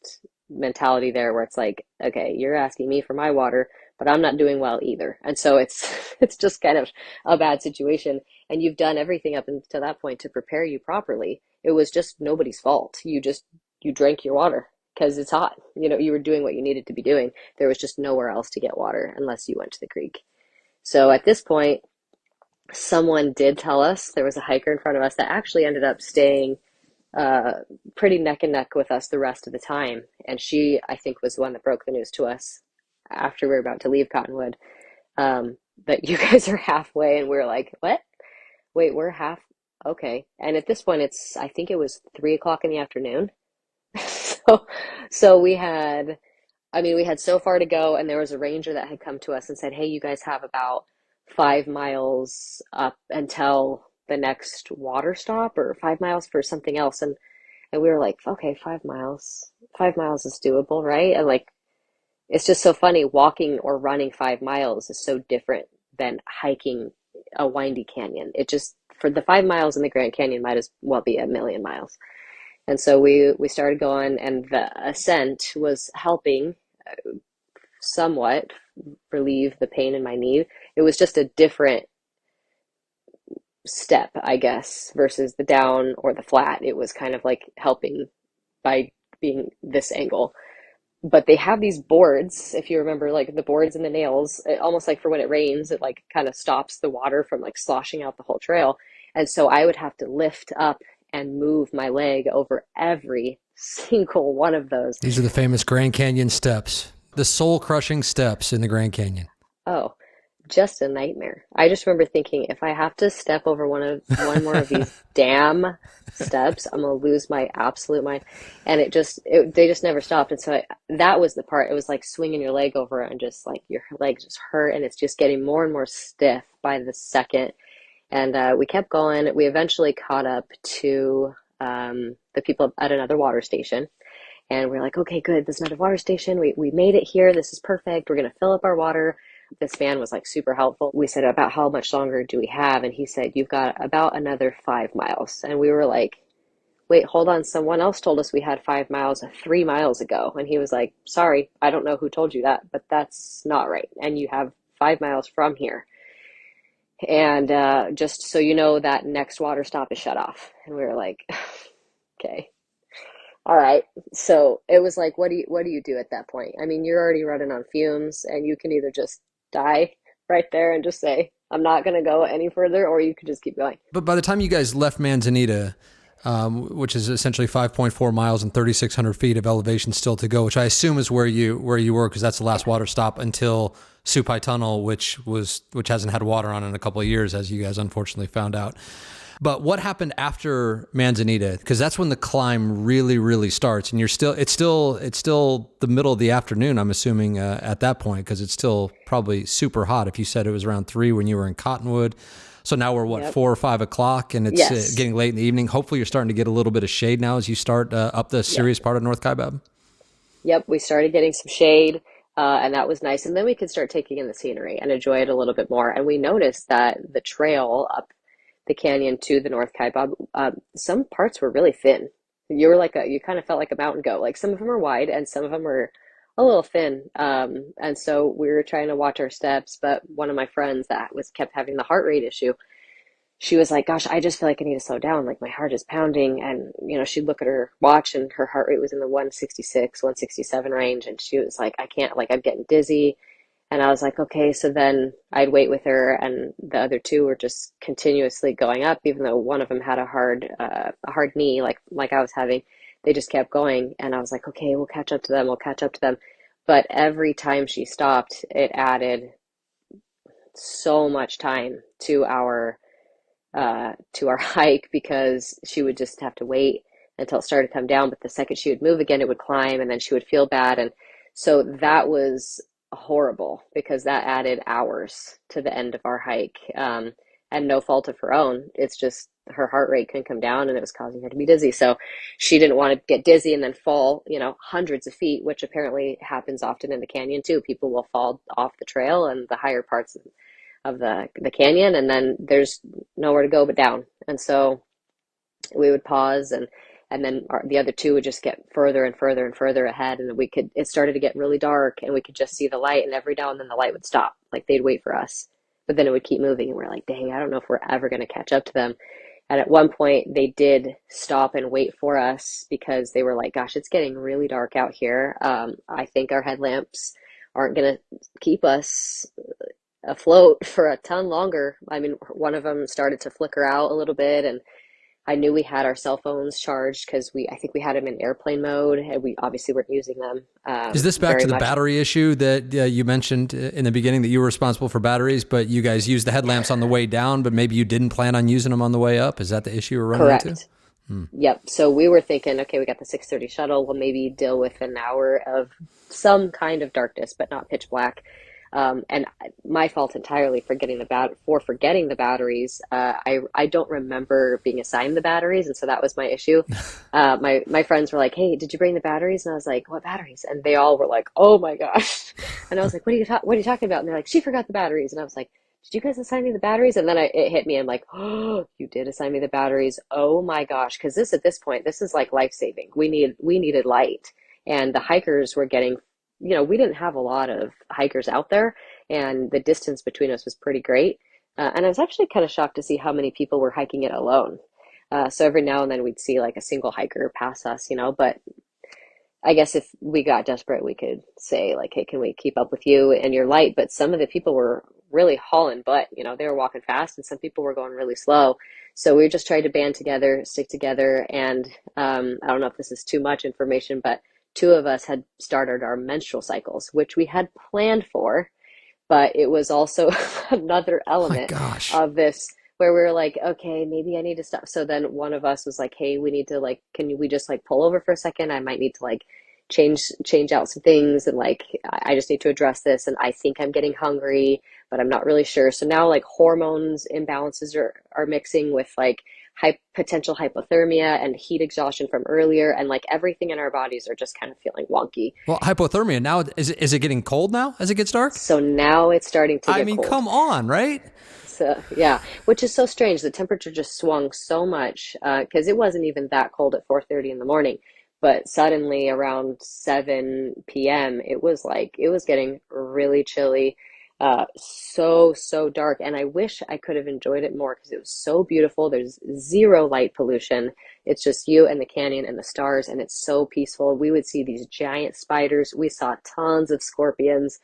mentality there where it's like, okay, you're asking me for my water, but I'm not doing well either. And so it's just kind of a bad situation. And you've done everything up until that point to prepare you properly. It was just nobody's fault. You drank your water because it's hot. You were doing what you needed to be doing. There was just nowhere else to get water unless you went to the creek. So at this point, someone did tell us, there was a hiker in front of us that actually ended up staying pretty neck and neck with us the rest of the time. And she, I think, was the one that broke the news to us after we were about to leave Cottonwood, that you guys are halfway. And we were like, what? Wait, we're half? Okay. And at this point, I think it was 3:00 in the afternoon. So we had so far to go, and there was a ranger that had come to us and said, hey, you guys have about 5 miles up until the next water stop, or 5 miles for something else. And we were like, okay, 5 miles. 5 miles is doable, right? And like, it's just so funny. Walking or running 5 miles is so different than hiking a windy canyon. It just, for the 5 miles in the Grand Canyon might as well be a million miles. And so we started going, and the ascent was helping somewhat relieve the pain in my knee. It was just a different step, I guess, versus the down or the flat. It was kind of like helping by being this angle. But they have these boards, if you remember, like the boards and the nails, almost like for when it rains, it like kind of stops the water from like sloshing out the whole trail. And so I would have to lift up and move my leg over every single one of those. These are the famous Grand Canyon steps, the soul-crushing steps in the Grand Canyon. Oh, just a nightmare. I just remember thinking, if I have to step over one more of these damn steps, I'm gonna lose my absolute mind. And they just never stopped. And so that was the part. It was like swinging your leg over and just like your leg just hurt, and it's just getting more and more stiff by the second. And we kept going. We eventually caught up to the people at another water station. And we're like, okay, good. There's another water station. We made it here. This is perfect. We're going to fill up our water. This man was like super helpful. We said, about how much longer do we have? And he said, you've got about another 5 miles. And we were like, wait, hold on. Someone else told us we had 5 miles 3 miles ago. And he was like, sorry, I don't know who told you that, but that's not right. And you have 5 miles from here. And just so you know, that next water stop is shut off. And we were like, okay. All right. So it was like, what do you do at that point? I mean, you're already running on fumes, and you can either just die right there and just say, I'm not going to go any further, or you could just keep going. But by the time you guys left Manzanita, which is essentially 5.4 miles and 3,600 feet of elevation still to go, which I assume is where you were, because that's the last water stop until Supai Tunnel, which hasn't had water on in a couple of years, as you guys unfortunately found out. But what happened after Manzanita? Because that's when the climb really, really starts, and it's still the middle of the afternoon, I'm assuming, at that point, because it's still probably super hot. If you said it was around 3 when you were in Cottonwood, so now we're Yep. 4 or 5 o'clock, and it's Yes. getting late in the evening. Hopefully, you're starting to get a little bit of shade now as you start up the serious part of North Kaibab. Yep, we started getting some shade, and that was nice. And then we could start taking in the scenery and enjoy it a little bit more. And we noticed that the trail up the canyon to the North Kaibab, some parts were really thin. You kind of felt like a mountain goat. Like, some of them are wide and some of them are a little thin. And so we were trying to watch our steps, but one of my friends that kept having the heart rate issue, she was like, gosh, I just feel like I need to slow down. Like, my heart is pounding. And, she'd look at her watch and her heart rate was in the 166, 167 range. And she was like, I can't, like, I'm getting dizzy. And I was like, okay. So then I'd wait with her, and the other two were just continuously going up, even though one of them had a hard knee, like I was having. They just kept going. And I was like, okay, we'll catch up to them. We'll catch up to them. But every time she stopped, it added so much time to our hike, because she would just have to wait until it started to come down. But the second she would move again, it would climb, and then she would feel bad. And so that was horrible, because that added hours to the end of our hike, and no fault of her own. It's just her heart rate couldn't come down, and it was causing her to be dizzy. So she didn't want to get dizzy and then fall, hundreds of feet, which apparently happens often in the canyon too. People will fall off the trail and the higher parts of the canyon, and then there's nowhere to go but down. And so we would pause, and then the other two would just get further and further and further ahead, and it started to get really dark, and we could just see the light, and every now and then the light would stop. Like, they'd wait for us, but then it would keep moving, and we're like, dang, I don't know if we're ever going to catch up to them. And at one point they did stop and wait for us, because they were like, gosh, it's getting really dark out here. I think our headlamps aren't going to keep us afloat for a ton longer. I mean, one of them started to flicker out a little bit, and I knew we had our cell phones charged, because I think we had them in airplane mode, and we obviously weren't using them. Is this back very to the much. battery issue that you mentioned in the beginning, that you were responsible for batteries, but you guys used the headlamps on the way down, but maybe you didn't plan on using them on the way up? Is that the issue we're running into? Correct. Yep. So we were thinking, okay, we got the 6:30 shuttle. We'll maybe deal with an hour of some kind of darkness, but not pitch black. And my fault entirely for forgetting the batteries. I don't remember being assigned the batteries, and so that was my issue. My friends were like, "Hey, did you bring the batteries?" And I was like, "What batteries?" And they all were like, "Oh my gosh!" And I was like, "What are you talking about?" And they're like, "She forgot the batteries." And I was like, "Did you guys assign me the batteries?" And then it hit me. I'm like, "Oh, you did assign me the batteries." Oh my gosh, because at this point, this is like life saving. We needed light, and the hikers were getting. We didn't have a lot of hikers out there, and the distance between us was pretty great. And I was actually kind of shocked to see how many people were hiking it alone. So every now and then we'd see like a single hiker pass us, but I guess if we got desperate, we could say like, hey, can we keep up with you and your light? But some of the people were really hauling butt, they were walking fast and some people were going really slow. So we just tried to band together, stick together. And I don't know if this is too much information, but two of us had started our menstrual cycles, which we had planned for, but it was also another Oh my element gosh. of this where we were like, okay, maybe I need to stop. So then one of us was like, hey, we need to like, we just like pull over for a second? I might need to like change out some things, and like I just need to address this, and I think I'm getting hungry, but I'm not really sure. So now like hormones imbalances are mixing with like potential hypothermia and heat exhaustion from earlier, and like everything in our bodies are just kind of feeling wonky. Well, hypothermia now, is it getting cold now as it gets dark? So now it's starting to I get mean, cold. come on, right? So yeah, which is so strange. The temperature just swung so much because it wasn't even that cold at 4:30 in the morning, but suddenly around 7 p.m. it was getting really chilly, so dark. And I wish I could have enjoyed it more because it was so beautiful. There's zero light pollution. It's just you and the canyon and the stars, and it's so peaceful. We would see these giant spiders. We saw tons of scorpions.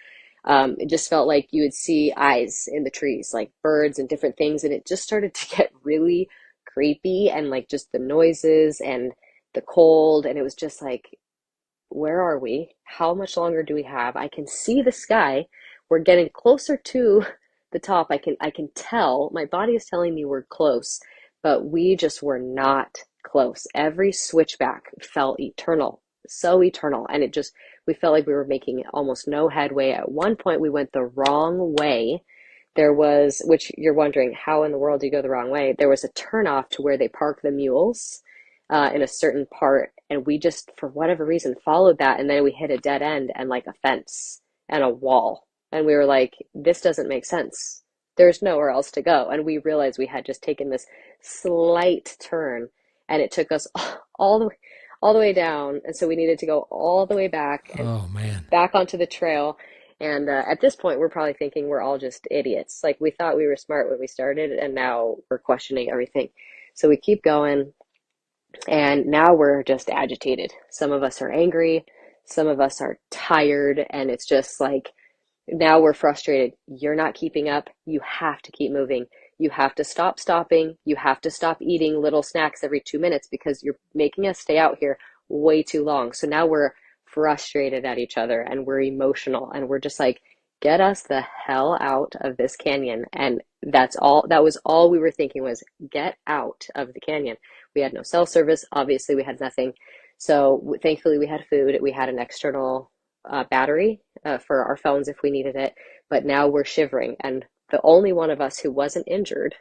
It just felt like you would see eyes in the trees, like birds and different things. And it just started to get really creepy, and like just the noises and the cold. And it was just like, where are we? How much longer do we have? I can see the sky. We're getting closer to the top. I can tell. My body is telling me we're close, but we just were not close. Every switchback felt eternal, so eternal. And we felt like we were making almost no headway. At one point, we went the wrong way. There was, which you're wondering, how in the world do you go the wrong way? There was a turnoff to where they park the mules in a certain part, and we just, for whatever reason, followed that, and then we hit a dead end and like a fence and a wall, and we were like, this doesn't make sense. There's nowhere else to go, and we realized we had just taken this slight turn, and it took us all the way, all the way down, and so we needed to go all the way back and Oh man. back onto the trail. And at this point, we're probably thinking we're all just idiots. Like we thought we were smart when we started, and now we're questioning everything. So we keep going. And now we're just agitated. Some of us are angry, some of us are tired, and it's just like now we're frustrated. You're not keeping up. You have to keep moving. You have to stop stopping. You have to stop eating little snacks every 2 minutes because you're making us stay out here way too long. So now we're frustrated at each other and we're emotional and we're just like, get us the hell out of this canyon. And that was all we were thinking was get out of the canyon. We had no cell service. Obviously, we had nothing. So thankfully, we had food. We had an external battery for our phones if we needed it. But now we're shivering. And the only one of us who wasn't injured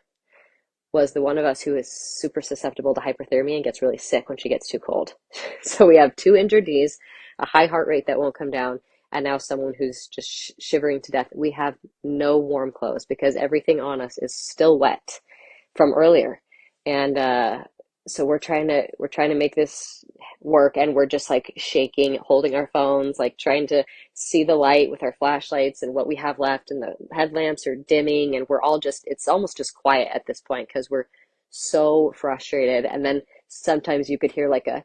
was the one of us who is super susceptible to hyperthermia and gets really sick when she gets too cold. So we have two injured knees, a high heart rate that won't come down, and now someone who's just shivering to death. We have no warm clothes because everything on us is still wet from earlier. And so we're trying to make this work, and we're just like shaking, holding our phones, like trying to see the light with our flashlights and what we have left, and the headlamps are dimming, and we're all just, it's almost just quiet at this point because we're so frustrated. And then sometimes you could hear like a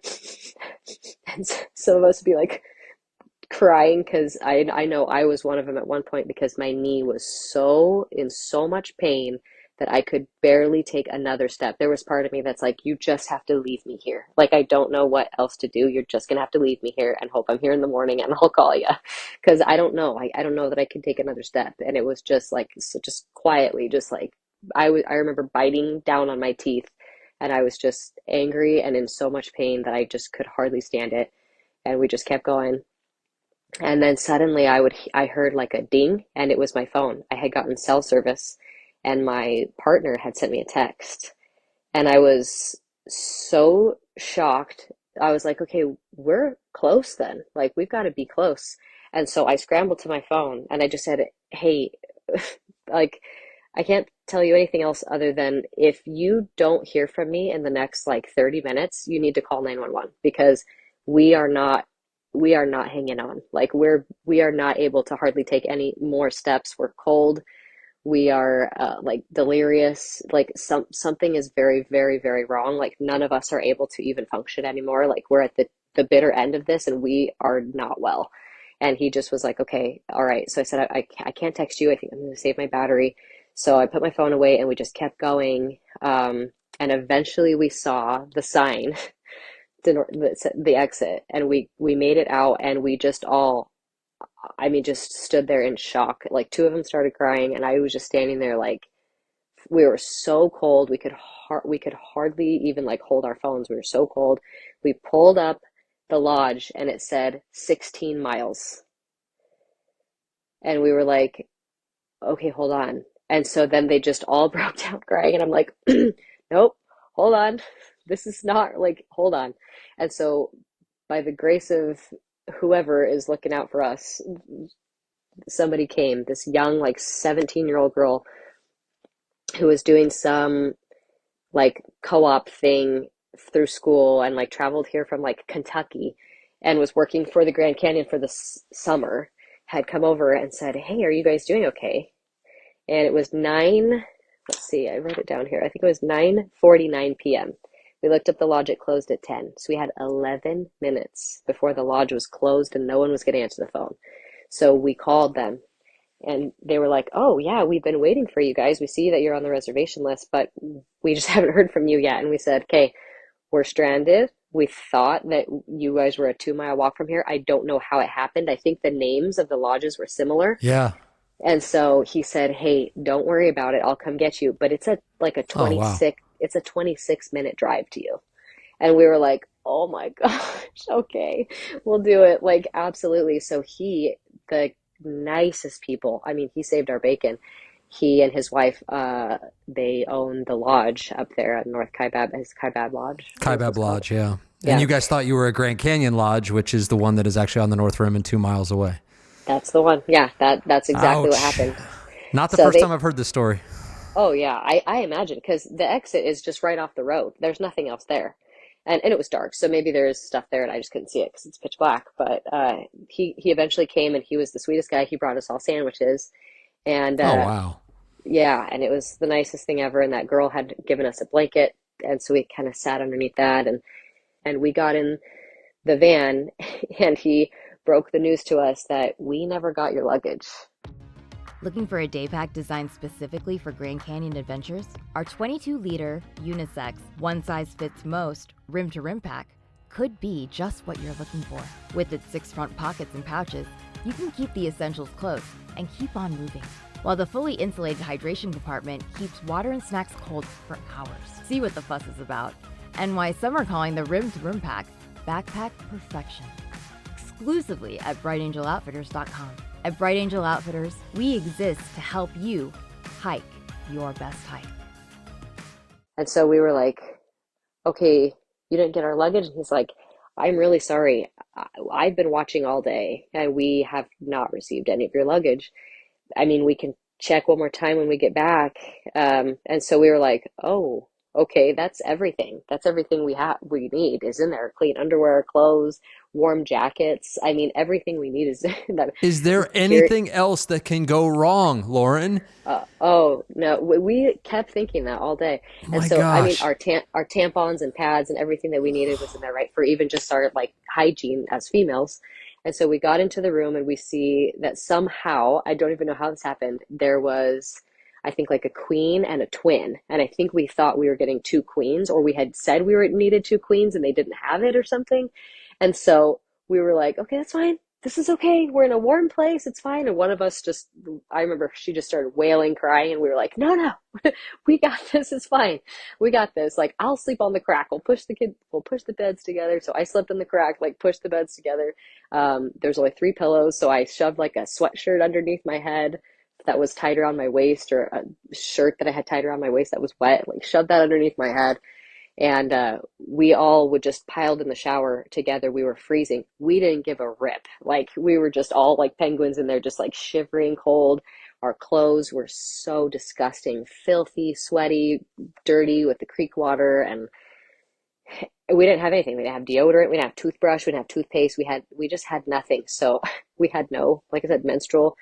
and some of us would be like crying because I know I was one of them at one point because my knee was so in so much pain that I could barely take another step. There was part of me that's like, you just have to leave me here. Like, I don't know what else to do. You're just gonna have to leave me here and hope I'm here in the morning and I'll call you. Because I don't know. I don't know that I can take another step. And it was just like, so just quietly, just like, I remember biting down on my teeth, and I was just angry and in so much pain that I just could hardly stand it. And we just kept going. And then suddenly I heard like a ding, and it was my phone. I had gotten cell service and my partner had sent me a text, and I was so shocked. I was like, okay, we're close then. Like we've got to be close. And so I scrambled to my phone and I just said, "Hey, like I can't tell you anything else other than if you don't hear from me in the next like 30 minutes, you need to call 911 because we are not we are not hanging on. Like we are not able to hardly take any more steps. We're cold. We are like delirious. Like something is very, very, very wrong. Like none of us are able to even function anymore. Like we're at the the bitter end of this and we are not well. And he just was like, okay, all right. So I said, I can't text you. I think I'm going to save my battery. So I put my phone away and we just kept going. And eventually we saw the sign, the exit, and we made it out and we just all, I mean, just stood there in shock. Like two of them started crying and I was just standing there like, we were so cold. We could hardly even like hold our phones. We were so cold. We pulled up the lodge and it said 16 miles. And we were like, okay, hold on. And so then they just all broke down crying and I'm like, nope, hold on. This is not like, hold on. And so by the grace of whoever is looking out for us, somebody came, this young like 17-year-old girl who was doing some like co-op thing through school and like traveled here from like Kentucky and was working for the Grand Canyon for the summer, had come over and said, hey, are you guys doing okay? And it was let's see, I wrote it down here. I think it was 9:49 p.m. We looked up the lodge, it closed at 10. So we had 11 minutes before the lodge was closed and no one was going to answer the phone. So we called them and they were like, oh yeah, we've been waiting for you guys. We see that you're on the reservation list, but we just haven't heard from you yet. And we said, okay, we're stranded. We thought that you guys were a 2-mile walk from here. I don't know how it happened. I think the names of the lodges were similar. Yeah. And so he said, hey, don't worry about it. I'll come get you. But it's Oh, wow. it's a 26-minute drive to you. And we were like, oh my gosh, okay, we'll do it. Like, absolutely. So the nicest people, I mean, he saved our bacon. He and his wife, they own the lodge up there at North Kaibab, his Kaibab Lodge. Kaibab Lodge, yeah. Yeah. And you guys thought you were at Grand Canyon Lodge, which is the one that is actually on the North Rim and 2 miles away. That's the one. Yeah, that's exactly what Ouch. happened. Not the So first time I've heard this story. oh yeah, I imagine because the exit is just right off the road. There's nothing else there. And it was dark, so maybe there's stuff there and I just couldn't see it because it's pitch black. But he eventually came and he was the sweetest guy. He brought us all sandwiches. And Oh, wow. yeah, and it was the nicest thing ever. And that girl had given us a blanket. And so we kind of sat underneath that and we got in the van and he broke the news to us that we never got your luggage. Looking for a day pack designed specifically for Grand Canyon adventures? Our 22-liter, unisex, one-size-fits-most, rim-to-rim pack could be just what you're looking for. With its 6 front pockets and pouches, you can keep the essentials close and keep on moving, while the fully insulated hydration compartment keeps water and snacks cold for hours. See what the fuss is about, and why some are calling the rim-to-rim pack backpack perfection. Exclusively at brightangeloutfitters.com. At Bright Angel Outfitters, we exist to help you hike your best hike. And so we were like, okay, you didn't get our luggage? And he's like, I'm really sorry. I've been watching all day and we have not received any of your luggage. I mean, we can check one more time when we get back. And so we were like, oh, okay, that's everything. That's everything we need is in there. Clean underwear, clothes, warm jackets. I mean, everything we need is that. Is there anything else that can go wrong, Lauren? Oh no, we kept thinking that all day. And My so I mean, gosh. our tampons and pads and everything that we needed was in there, right? For even just our like hygiene as females. And so we got into the room and we see that somehow, I don't even know how this happened, there was, I think, like a queen and a twin. And I think we thought we were getting 2 queens, or we had said we needed 2 queens and they didn't have it or something. And so we were like, okay, that's fine. This is okay. We're in a warm place. It's fine. And one of us just, I remember she just started wailing, crying. And we were like, no, we got this. It's fine. We got this. Like, I'll sleep on the crack. We'll push the beds together. So I slept in the crack, like pushed the beds together. There's only 3 pillows. So I shoved like a sweatshirt underneath my head that was tied around my waist, or a shirt that I had tied around my waist that was wet, like shoved that underneath my head. And we all would just piled in the shower together. We were freezing. We didn't give a rip. Like, we were just all like penguins in there, just like shivering cold. Our clothes were so disgusting, filthy, sweaty, dirty with the creek water. And we didn't have anything. We didn't have deodorant. We didn't have toothbrush. We didn't have toothpaste. We just had nothing. So we had no, like I said, menstrual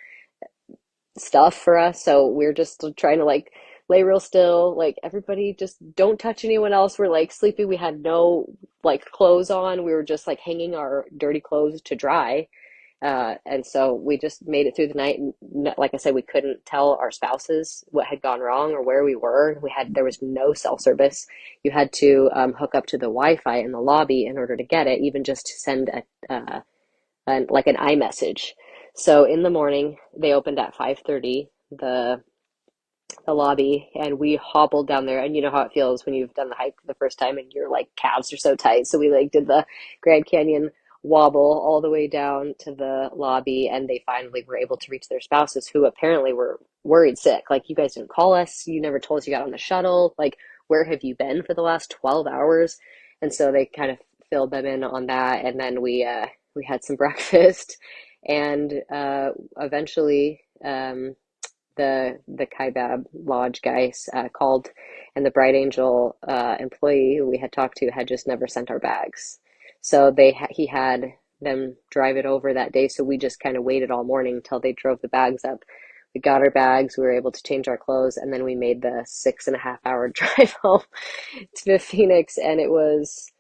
stuff for us. So we're just trying to like lay real still. Like everybody just don't touch anyone else. We're like sleeping. We had no like clothes on. We were just like hanging our dirty clothes to dry. And so we just made it through the night. And like I said, we couldn't tell our spouses what had gone wrong or where we were. There was no cell service. You had to hook up to the Wi-Fi in the lobby in order to get it, even just to send like an iMessage. So in the morning, they opened at 5:30, the lobby, and we hobbled down there. And you know how it feels when you've done the hike for the first time and your like calves are so tight. So we like did the Grand Canyon wobble all the way down to the lobby, and they finally were able to reach their spouses, who apparently were worried sick. Like, you guys didn't call us. You never told us you got on the shuttle. Like, where have you been for the last 12 hours? And so they kind of filled them in on that. And then we had some breakfast, and eventually the Kaibab Lodge guys called, and the Bright Angel employee who we had talked to had just never sent our bags. So he had them drive it over that day. So we just kind of waited all morning until they drove the bags up. We got our bags, we were able to change our clothes, and then we made the 6.5 hour drive home to Phoenix. And it was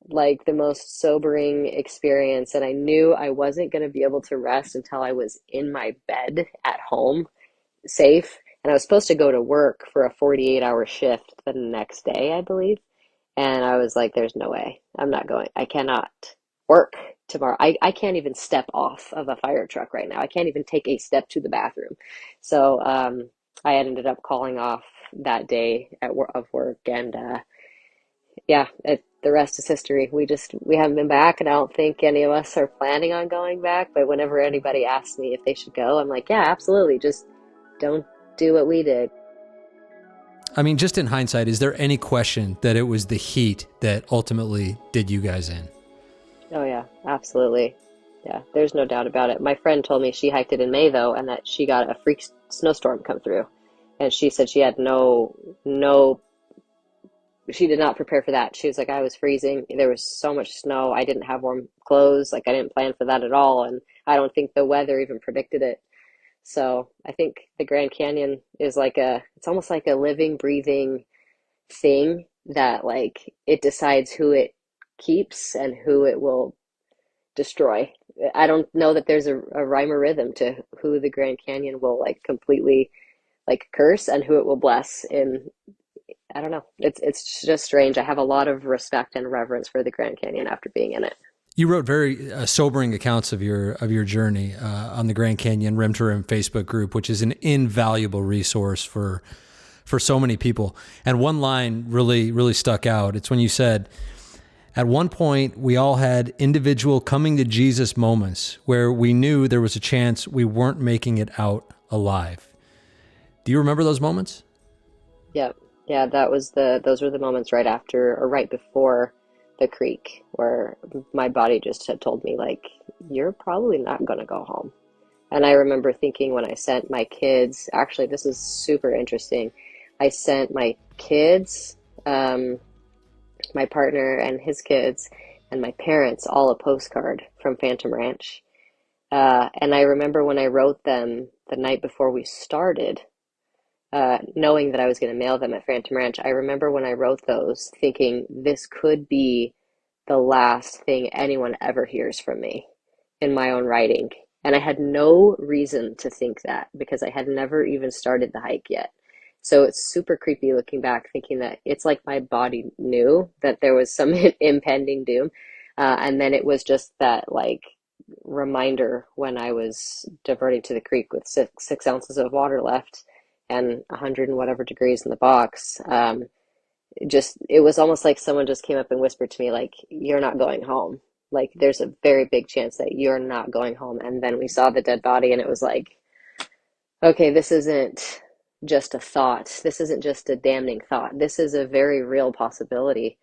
like the most sobering experience. And I knew I wasn't going to be able to rest until I was in my bed at home, safe. And I was supposed to go to work for a 48-hour shift the next day, I believe. And I was like, there's no way. I'm not going. I cannot work tomorrow. I can't even step off of a fire truck right now. I can't even take a step to the bathroom. So I ended up calling off that day of work. And the rest is history. We haven't been back, and I don't think any of us are planning on going back. But whenever anybody asks me if they should go, I'm like, yeah, absolutely. Just don't do what we did. I mean, just in hindsight, is there any question that it was the heat that ultimately did you guys in? Oh, yeah, absolutely. Yeah, there's no doubt about it. My friend told me she hiked it in May, though, and that she got a freak snowstorm come through. And she said she had she did not prepare for that. She was like, I was freezing. There was so much snow. I didn't have warm clothes. Like, I didn't plan for that at all. And I don't think the weather even predicted it. So I think the Grand Canyon is it's almost like a living, breathing thing that like it decides who it keeps and who it will destroy. I don't know that there's a rhyme or rhythm to who the Grand Canyon will like completely like curse and who it will bless. I don't know. It's just strange. I have a lot of respect and reverence for the Grand Canyon after being in it. You wrote very sobering accounts of your journey on the Grand Canyon Rim to Rim Facebook group, which is an invaluable resource for so many people. And one line really, really stuck out. It's when you said, at one point, we all had individual coming to Jesus moments where we knew there was a chance we weren't making it out alive. Do you remember those moments? Yep. Yeah, those were the moments right after or right before the creek where my body just had told me, like, you're probably not going to go home. And I remember thinking when I sent my kids, actually, this is super interesting. I sent my kids, my partner and his kids, and my parents all a postcard from Phantom Ranch. And I remember when I wrote them the night before we started, knowing that I was going to mail them at Phantom Ranch, I remember when I wrote those thinking this could be the last thing anyone ever hears from me in my own writing. And I had no reason to think that because I had never even started the hike yet. So it's super creepy looking back, thinking that it's like my body knew that there was some impending doom. And then it was just that like reminder when I was diverting to the creek with six ounces of water left and 100 and whatever degrees in the box. It was almost like someone just came up and whispered to me, like, you're not going home. Like, there's a very big chance that you're not going home. And then we saw the dead body, and it was like, okay, this isn't just a thought. This isn't just a damning thought. This is a very real possibility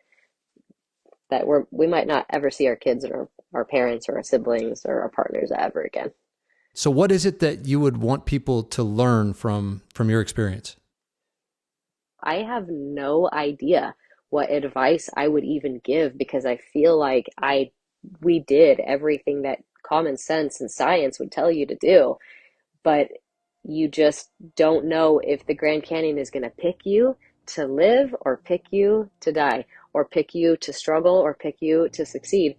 that we might not ever see our kids or our parents or our siblings or our partners ever again. So what is it that you would want people to learn from your experience? I have no idea what advice I would even give because I feel like we did everything that common sense and science would tell you to do. But you just don't know if the Grand Canyon is going to pick you to live or pick you to die or pick you to struggle or pick you to succeed.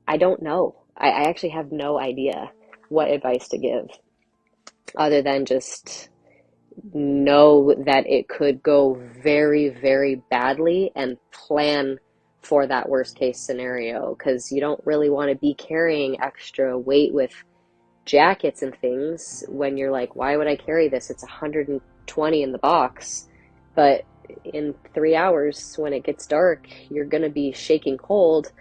I don't know. I actually have no idea what advice to give other than just know that it could go very, very badly and plan for that worst case scenario, because you don't really want to be carrying extra weight with jackets and things when you're like, why would I carry this? It's 120 in the box. But in 3 hours when it gets dark, you're going to be shaking cold.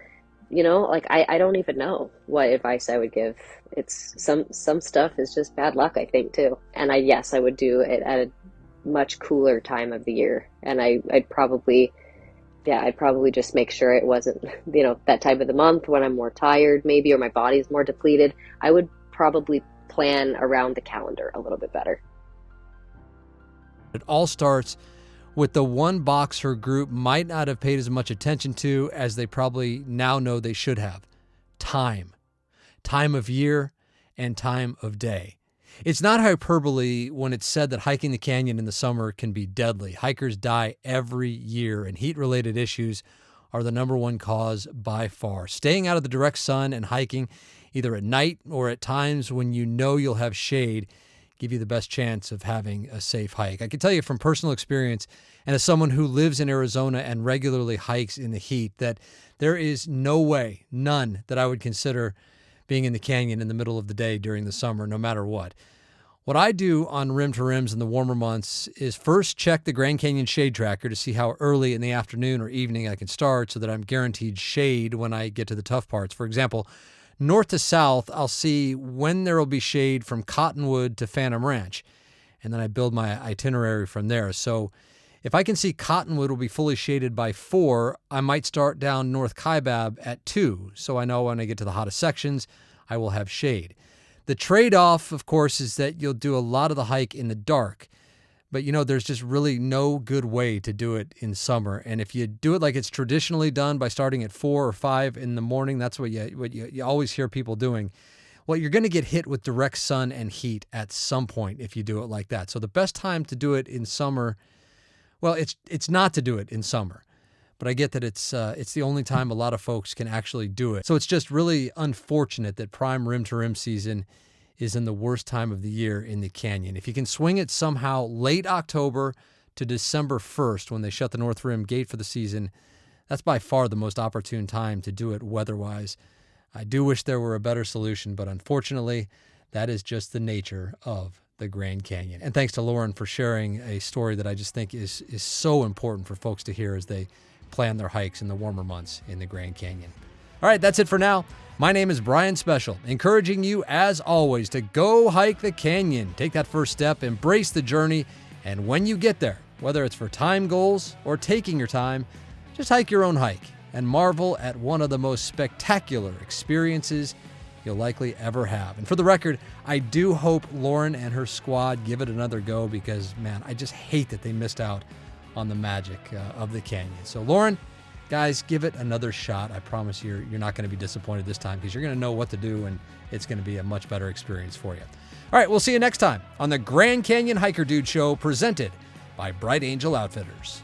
Like I don't even know what advice I would give. It's some stuff is just bad luck, I think, too. And I would do it at a much cooler time of the year. And I'd probably just make sure it wasn't, that time of the month when I'm more tired maybe, or my body's more depleted. I would probably plan around the calendar a little bit better. It all starts with the one box her group might not have paid as much attention to as they probably now know they should have. Time. Time of year and time of day. It's not hyperbole when it's said that hiking the canyon in the summer can be deadly. Hikers die every year, and heat-related issues are the number one cause by far. Staying out of the direct sun and hiking, either at night or at times when you know you'll have shade, give you the best chance of having a safe hike. I can tell you from personal experience, and as someone who lives in Arizona and regularly hikes in the heat, that there is no way, none, that I would consider being in the canyon in the middle of the day during the summer, no matter what. What I do on Rim to Rims in the warmer months is first check the Grand Canyon shade tracker to see how early in the afternoon or evening I can start so that I'm guaranteed shade when I get to the tough parts. For example, north to south, I'll see when there will be shade from Cottonwood to Phantom Ranch, and then I build my itinerary from there. So if I can see Cottonwood will be fully shaded by 4, I might start down North Kaibab at 2, so I know when I get to the hottest sections, I will have shade. The trade-off, of course, is that you'll do a lot of the hike in the dark, but there's just really no good way to do it in summer. And if you do it like it's traditionally done by starting at 4 or 5 in the morning, that's what you always hear people doing. Well, you're going to get hit with direct sun and heat at some point if you do it like that. So the best time to do it in summer, well, it's not to do it in summer. But I get that it's the only time a lot of folks can actually do it. So it's just really unfortunate that prime Rim to Rim season is in the worst time of the year in the canyon. If you can swing it somehow late October to December 1st when they shut the North Rim gate for the season, that's by far the most opportune time to do it weather-wise. I do wish there were a better solution, but unfortunately, that is just the nature of the Grand Canyon. And thanks to Lauren for sharing a story that I just think is so important for folks to hear as they plan their hikes in the warmer months in the Grand Canyon. All right, that's it for now. My name is Brian Special, encouraging you, as always, to go hike the canyon. Take that first step, embrace the journey, and when you get there, whether it's for time goals or taking your time, just hike your own hike and marvel at one of the most spectacular experiences you'll likely ever have. And for the record, I do hope Lauren and her squad give it another go because, man, I just hate that they missed out on the magic of the canyon. So Lauren, guys, give it another shot. I promise you're not going to be disappointed this time because you're going to know what to do and it's going to be a much better experience for you. All right, we'll see you next time on the Grand Canyon Hiker Dude Show presented by Bright Angel Outfitters.